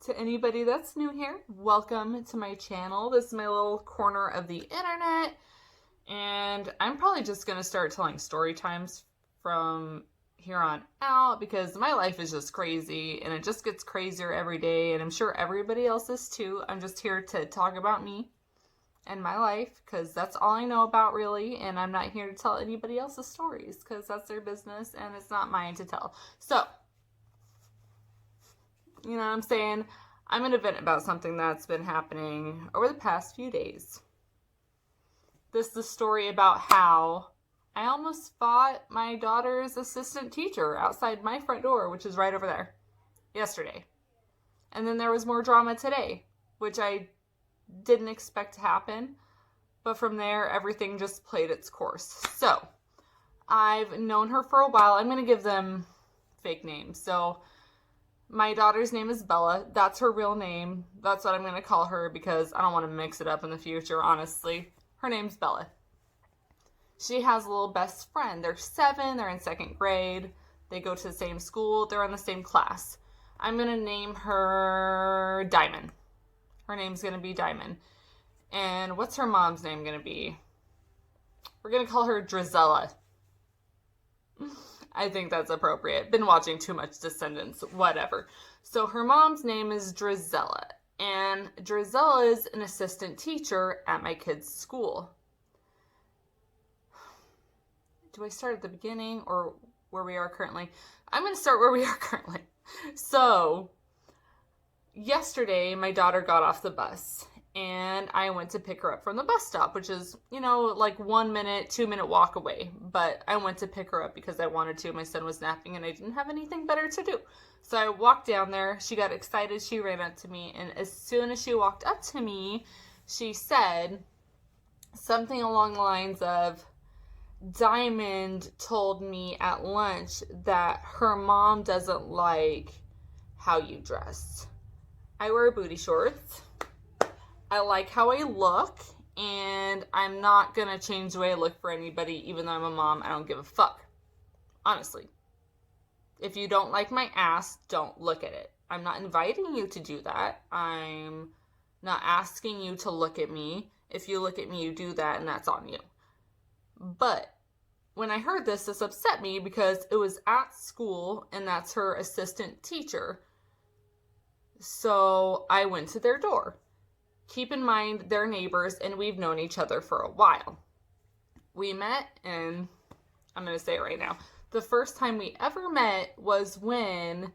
To anybody that's new here, welcome to my channel. This is my little corner of the internet, and I'm probably just going to start telling story times from here on out because my life is just crazy and it just gets crazier every day, and I'm sure everybody else is too. I'm just here to talk about me and my life because that's all I know about really, and I'm not here to tell anybody else's stories because that's their business and it's not mine to tell. So, you know what I'm saying? I'm going to vent about something that's been happening over the past few days. This is the story about how I almost fought my daughter's assistant teacher outside my front door, which is right over there, yesterday. And then there was more drama today, which I didn't expect to happen. But from there, everything just played its course. So, I've known her for a while. I'm going to give them fake names. So, my daughter's name is Bella. That's her real name. That's what I'm going to call her because I don't want to mix it up in the future, honestly. Her name's Bella. She has a little best friend. They're 7. They're in 2nd grade. They go to the same school. They're in the same class. I'm going to name her Diamond. Her name's going to be Diamond. And what's her mom's name going to be? We're going to call her Drizella. I think that's appropriate. Been watching too much Descendants, whatever. So her mom's name is Drizella, and Drizella is an assistant teacher at my kid's school. Do I start at the beginning or where we are currently? I'm going to start where we are currently. So, yesterday my daughter got off the bus, and I went to pick her up from the bus stop, which is, like 1 minute, 2 minute walk away. But I went to pick her up because I wanted to. My son was napping and I didn't have anything better to do. So I walked down there. She got excited. She ran up to me. And as soon as she walked up to me, she said something along the lines of, Diamond told me at lunch that her mom doesn't like how you dress. I wear booty shorts. I like how I look, and I'm not going to change the way I look for anybody, even though I'm a mom. I don't give a fuck. Honestly. If you don't like my ass, don't look at it. I'm not inviting you to do that. I'm not asking you to look at me. If you look at me, you do that, and that's on you. But when I heard this upset me because it was at school, and that's her assistant teacher. So I went to their door. Keep in mind, they're neighbors, and we've known each other for a while. We met, and I'm going to say it right now. The first time we ever met was when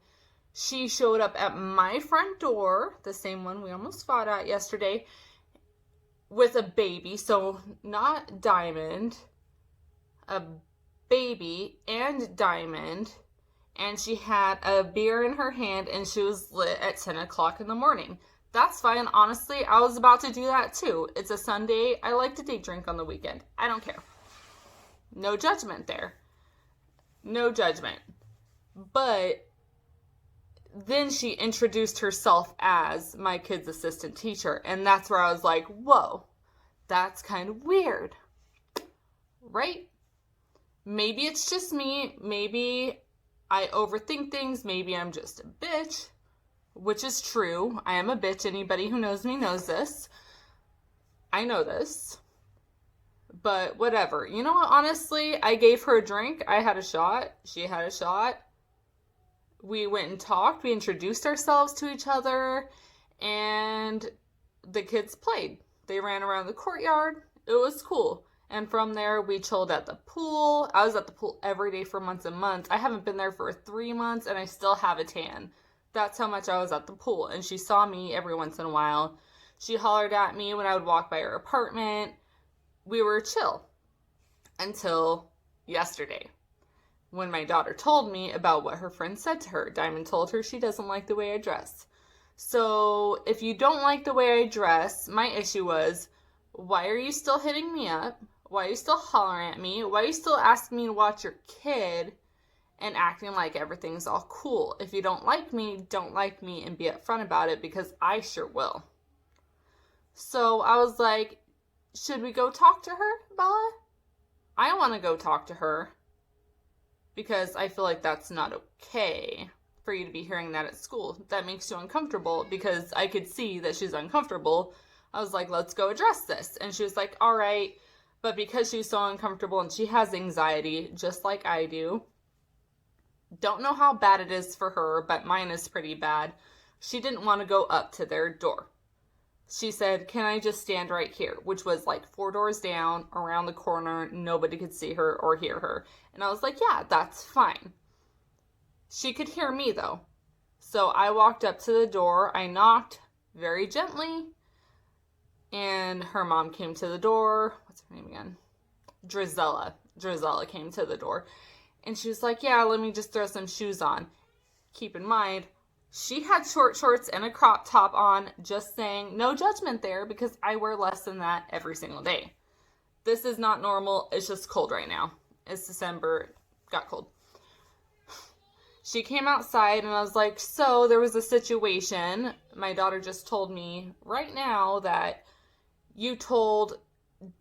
she showed up at my front door, the same one we almost fought at yesterday, with a baby. So not Diamond, a baby and Diamond. And she had a beer in her hand, and she was lit at 10 o'clock in the morning. That's fine. Honestly, I was about to do that too. It's a Sunday. I like to day drink on the weekend. I don't care. No judgment there. No judgment. But then she introduced herself as my kid's assistant teacher. And that's where I was like, whoa, that's kind of weird. Right? Maybe it's just me. Maybe I overthink things. Maybe I'm just a bitch. Which is true. I am a bitch. Anybody who knows me knows this. I know this. But whatever. You know what? Honestly, I gave her a drink. I had a shot. She had a shot. We went and talked. We introduced ourselves to each other. And the kids played. They ran around the courtyard. It was cool. And from there, we chilled at the pool. I was at the pool every day for months and months. I haven't been there for 3 months, and I still have a tan. That's how much I was at the pool. And she saw me every once in a while. She hollered at me when I would walk by her apartment. We were chill. Until yesterday. When my daughter told me about what her friend said to her. Diamond told her she doesn't like the way I dress. So, if you don't like the way I dress, my issue was, why are you still hitting me up? Why are you still hollering at me? Why are you still asking me to watch your kid? And acting like everything's all cool. If you don't like me, don't like me, and be upfront about it, because I sure will. So I was like, should we go talk to her, Bella? I want to go talk to her because I feel like that's not okay for you to be hearing that at school. That makes you uncomfortable, because I could see that she's uncomfortable. I was like, let's go address this. And she was like, all right. But because she's so uncomfortable and she has anxiety, just like I do, don't know how bad it is for her, but mine is pretty bad. She didn't want to go up to their door. She said, can I just stand right here? Which was like 4 doors down, around the corner. Nobody could see her or hear her. And I was like, yeah, that's fine. She could hear me though. So I walked up to the door. I knocked very gently. And her mom came to the door. What's her name again? Drizella. Drizella came to the door. And she was like, yeah, let me just throw some shoes on. Keep in mind, she had short shorts and a crop top on, just saying, no judgment there, because I wear less than that every single day. This is not normal. It's just cold right now. It's December. Got cold. She came outside and I was like, so there was a situation. My daughter just told me right now that you told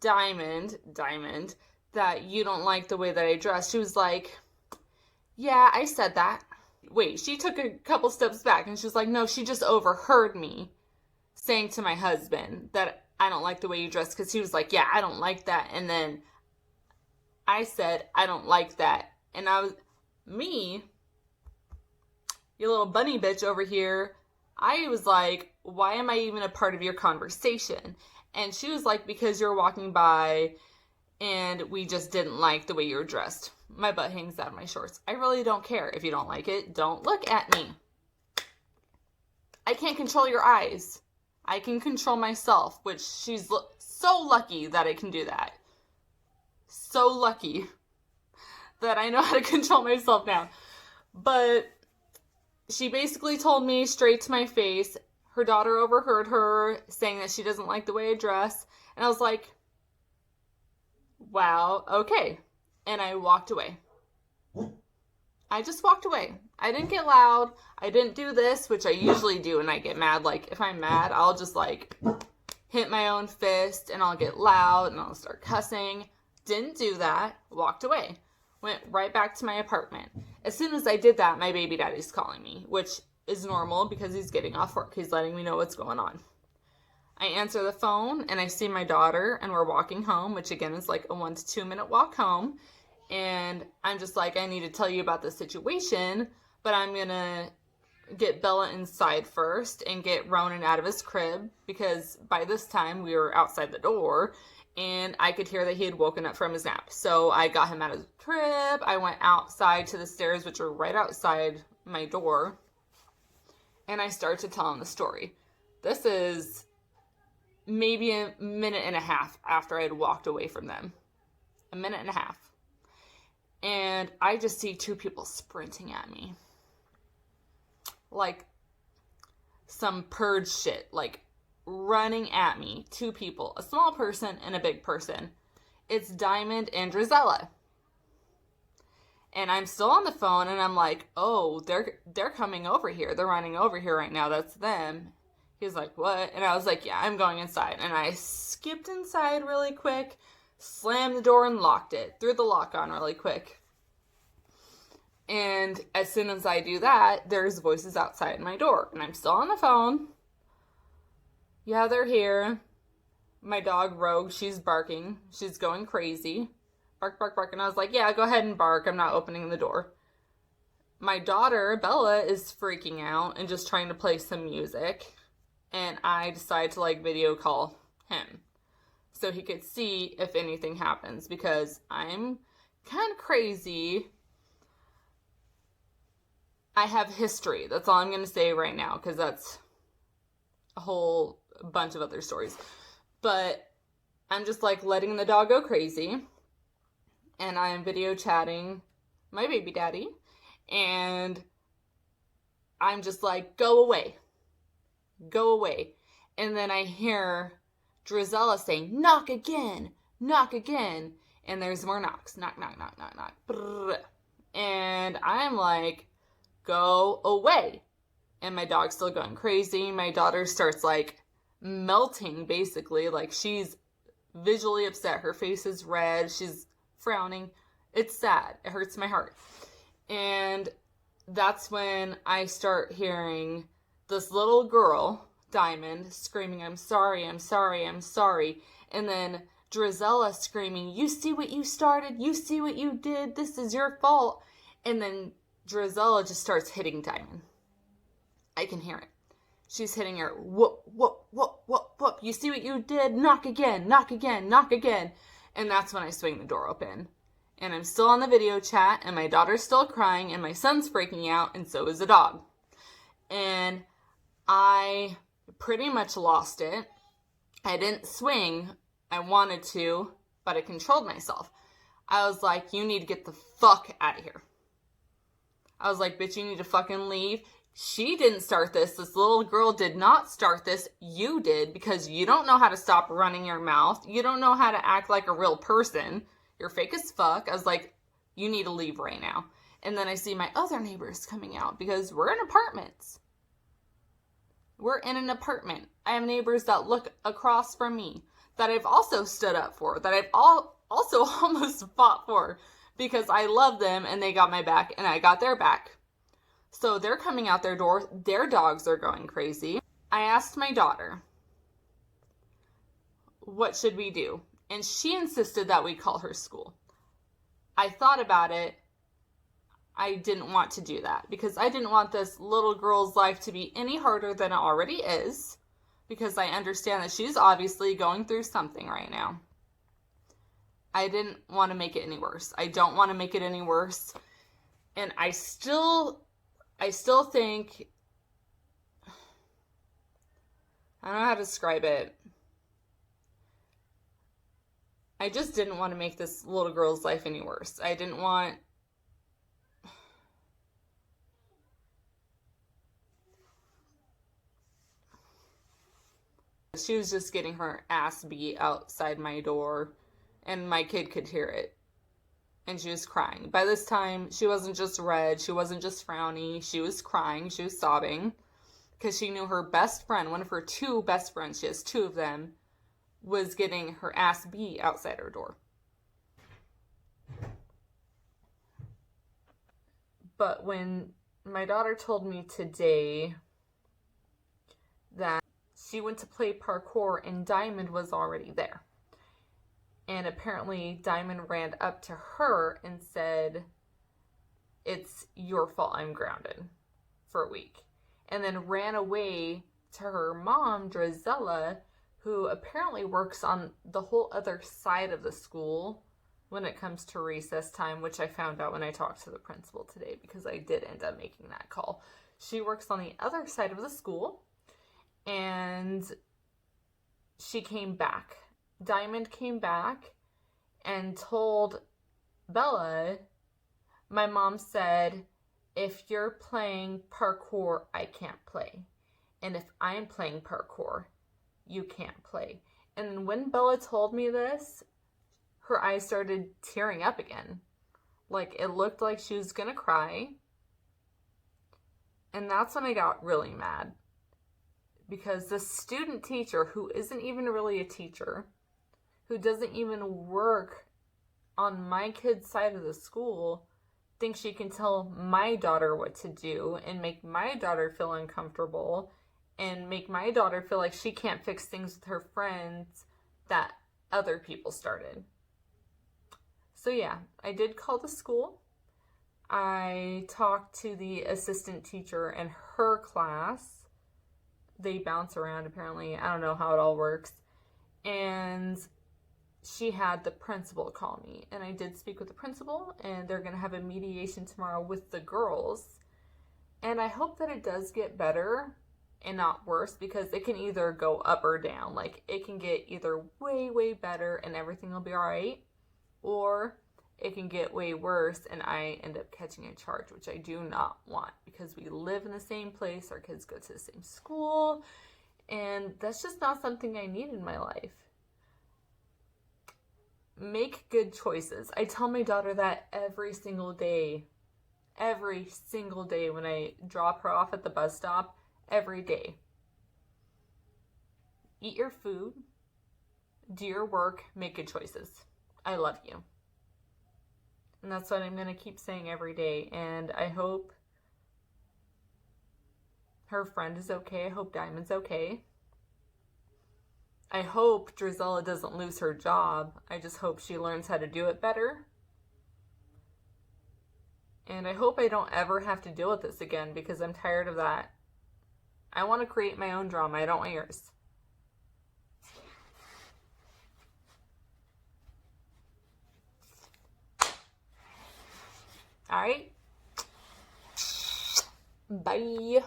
Diamond, that you don't like the way that I dress. She was like, yeah, I said that. Wait, she took a couple steps back and she was like, no, she just overheard me saying to my husband that I don't like the way you dress, because he was like, yeah, I don't like that. And then I said, I don't like that. And I was, me, you little bunny bitch over here, I was like, why am I even a part of your conversation? And she was like, because you're walking by and we just didn't like the way you were dressed. My butt hangs out of my shorts. I really don't care. If you don't like it, don't look at me. I can't control your eyes. I can control myself, which she's so lucky that I can do that. So lucky that I know how to control myself now. But she basically told me straight to my face, her daughter overheard her saying that she doesn't like the way I dress. And I was like, wow, okay. And I walked away. I just walked away. I didn't get loud. I didn't do this, which I usually do when I get mad. Like, if I'm mad, I'll just, like, hit my own fist, and I'll get loud, and I'll start cussing. Didn't do that. Walked away. Went right back to my apartment. As soon as I did that, my baby daddy's calling me, which is normal because he's getting off work. He's letting me know what's going on. I answer the phone, and I see my daughter, and we're walking home, which, again, is like a 1 to 2 minute walk home. And I'm just like, I need to tell you about the situation, but I'm going to get Bella inside first and get Ronan out of his crib, because by this time we were outside the door and I could hear that he had woken up from his nap. So I got him out of the crib. I went outside to the stairs, which are right outside my door, and I started to tell him the story. This is maybe a minute and a half after I had walked away from them. A minute and a half. And I just see 2 people sprinting at me. Like some purge shit. Like running at me. 2 people. A small person and a big person. It's Diamond and Drizella. And I'm still on the phone and I'm like, oh, they're coming over here. They're running over here right now. That's them. He was like, what? And I was like, yeah, I'm going inside. And I skipped inside really quick. Slammed the door and locked it. Threw the lock on really quick. And as soon as I do that, there's voices outside my door. And I'm still on the phone. Yeah, they're here. My dog, Rogue, she's barking. She's going crazy. Bark, bark, bark. And I was like, yeah, go ahead and bark. I'm not opening the door. My daughter, Bella, is freaking out and just trying to play some music. And I decide to, like, video call him so he could see if anything happens, because I'm kind of crazy. I have history. That's all I'm going to say right now, because that's a whole bunch of other stories. But I'm just, like, letting the dog go crazy. And I am video chatting my baby daddy. And I'm just like, go away. Go away. And then I hear Drizella saying, knock again, knock again. And there's more knocks. Knock, knock, knock, knock, knock. Brrr. And I'm like, go away. And my dog's still going crazy. My daughter starts like melting, basically. Like, she's visually upset. Her face is red. She's frowning. It's sad. It hurts my heart. And that's when I start hearing this little girl, Diamond, screaming, I'm sorry, I'm sorry, I'm sorry. And then Drizella screaming, you see what you started? You see what you did? This is your fault. And then Drizella just starts hitting Diamond. I can hear it. She's hitting her, whoop, whoop, whoop, whoop, whoop. You see what you did? Knock again, knock again, knock again. And that's when I swing the door open. And I'm still on the video chat, and my daughter's still crying, and my son's freaking out, and so is the dog. And I pretty much lost it. I didn't swing. I wanted to, but I controlled myself. I was like, you need to get the fuck out of here. I was like, bitch, you need to fucking leave. She didn't start this. This little girl did not start this. You did, because you don't know how to stop running your mouth. You don't know how to act like a real person. You're fake as fuck. I was like, you need to leave right now. And then I see my other neighbors coming out, because we're in apartments. We're in an apartment. I have neighbors that look across from me that I've also stood up for, that I've also almost fought for, because I love them and they got my back and I got their back. So they're coming out their door. Their dogs are going crazy. I asked my daughter, what should we do? And she insisted that we call her school. I thought about it. I didn't want to do that, because I didn't want this little girl's life to be any harder than it already is, because I understand that she's obviously going through something right now. I didn't want to make it any worse. I don't want to make it any worse. And I still think, I don't know how to describe it. I just didn't want to make this little girl's life any worse. I didn't want... She was just getting her ass beat outside my door, and my kid could hear it. And she was crying. By this time, she wasn't just red, she wasn't just frowny, she was crying, she was sobbing, because she knew her best friend, one of her two best friends, she has two of them, was getting her ass beat outside her door. But when my daughter told me today that she went to play parkour and Diamond was already there, and apparently Diamond ran up to her and said, it's your fault I'm grounded for a week, and then ran away to her mom, Drizella, who apparently works on the whole other side of the school when it comes to recess time, which I found out when I talked to the principal today, because I did end up making that call. She works on the other side of the school, and she came back. Diamond came back and told Bella, my mom said, if you're playing parkour, I can't play. And if I'm playing parkour, you can't play. And when Bella told me this, her eyes started tearing up again. Like, it looked like she was gonna cry. And that's when I got really mad. Because the student teacher, who isn't even really a teacher, who doesn't even work on my kid's side of the school, thinks she can tell my daughter what to do and make my daughter feel uncomfortable and make my daughter feel like she can't fix things with her friends that other people started. So yeah, I did call the school. I talked to the assistant teacher in her class. They bounce around apparently. I don't know how it all works. And she had the principal call me. And I did speak with the principal, and they're going to have a mediation tomorrow with the girls. And I hope that it does get better and not worse, because it can either go up or down. Like, it can get either way, way better and everything will be alright, or it can get way worse and I end up catching a charge, which I do not want, because we live in the same place, our kids go to the same school, and that's just not something I need in my life. Make good choices. I tell my daughter that every single day when I drop her off at the bus stop, every day. Eat your food, do your work, make good choices. I love you. And that's what I'm going to keep saying every day. And I hope her friend is okay. I hope Diamond's okay. I hope Drizella doesn't lose her job. I just hope she learns how to do it better. And I hope I don't ever have to deal with this again because I'm tired of that. I want to create my own drama. I don't want yours. All right. Bye.